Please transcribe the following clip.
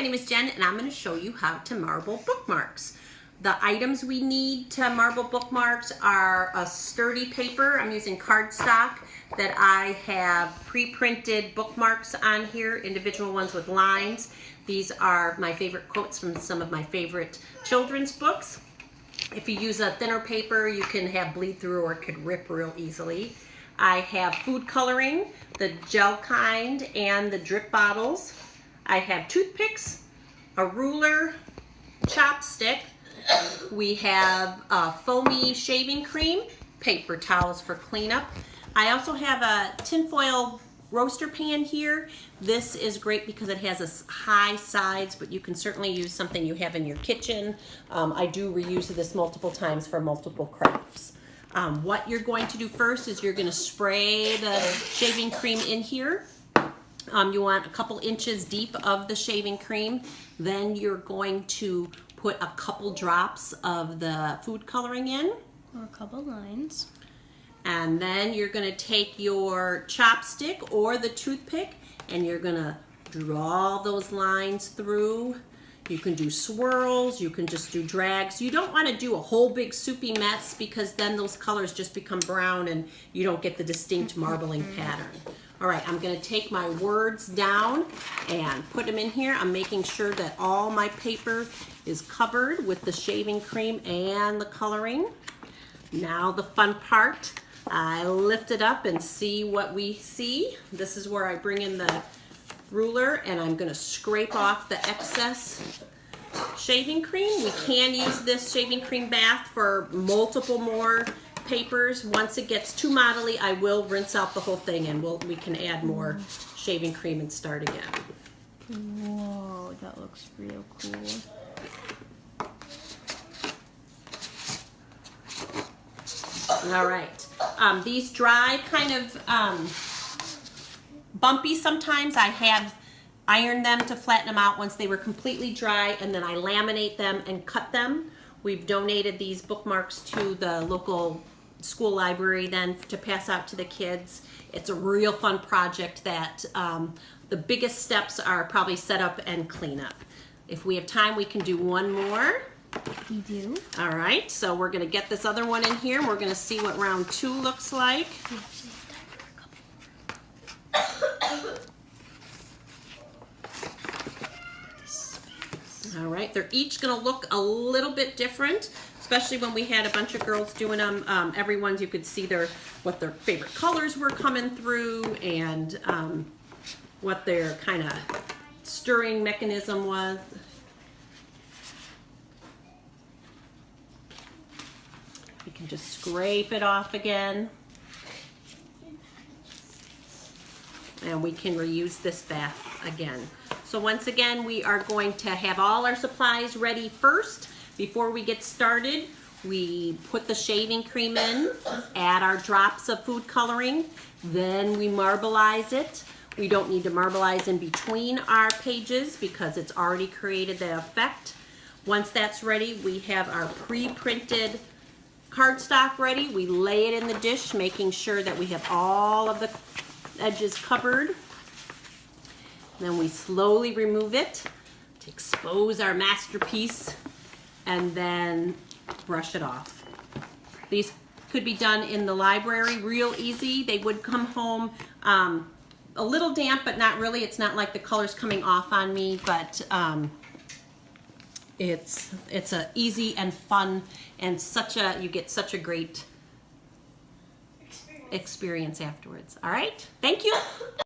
name is Jen and I'm going to show you how to marble bookmarks. The items we need to marble bookmarks are a sturdy paper. I'm using cardstock that I have pre-printed bookmarks on here, individual ones with lines. These are my favorite quotes from some of my favorite children's books. If you use a thinner paper, you can have bleed through or it could rip real easily. I have food coloring, the gel kind, and the drip bottles. I have toothpicks, a ruler, chopstick. We have foamy shaving cream, paper towels for cleanup. I also have a tinfoil roaster pan here. This is great because it has a high sides, but you can certainly use something you have in your kitchen. I do reuse this multiple times for multiple crafts. What you're going to do first is you're going to spray the shaving cream in here. You want a couple inches deep of the shaving cream. Then you're going to put a couple drops of the food coloring in. Or a couple lines. And then you're going to take your chopstick or the toothpick and you're going to draw those lines through. You can do swirls, you can just do drags. You don't want to do a whole big soupy mess because then those colors just become brown and you don't get the distinct marbling pattern. All right, I'm going to take my words down and put them in here. I'm making sure that all my paper is covered with the shaving cream and the coloring. Now the fun part. I lift it up and see what we see. This is where I bring in the ruler and I'm going to scrape off the excess shaving cream. We can use this shaving cream bath for multiple more papers. Once it gets too modelly, I will rinse out the whole thing and we can add more shaving cream and start again. Whoa, that looks real cool. All right. These dry kind of bumpy sometimes. I have ironed them to flatten them out once they were completely dry, and then I laminate them and cut them. We've donated these bookmarks to the local school library then to pass out to the kids. It's a real fun project that the biggest steps are probably set up and clean up. If we have time, we can do one more. You do? All right, so we're going to get this other one in here and we're going to see what round 2 looks like. All right, they're each going to look a little bit different, especially when we had a bunch of girls doing them. Everyone's, you could see what their favorite colors were coming through and what their kind of stirring mechanism was. You can just scrape it off again. And we can reuse this bath again. So once again, we are going to have all our supplies ready first. Before we get started, we put the shaving cream in, add our drops of food coloring, then we marbleize it. We don't need to marbleize in between our pages because it's already created the effect. Once that's ready, we have our pre-printed cardstock ready. We lay it in the dish, making sure that we have all of the edges covered. Then we slowly remove it to expose our masterpiece and then brush it off. These could be done in the library real easy. They would come home a little damp, but not really. It's not like the color's coming off on me, but it's a easy and fun and you get such a great experience afterwards. All right, thank you.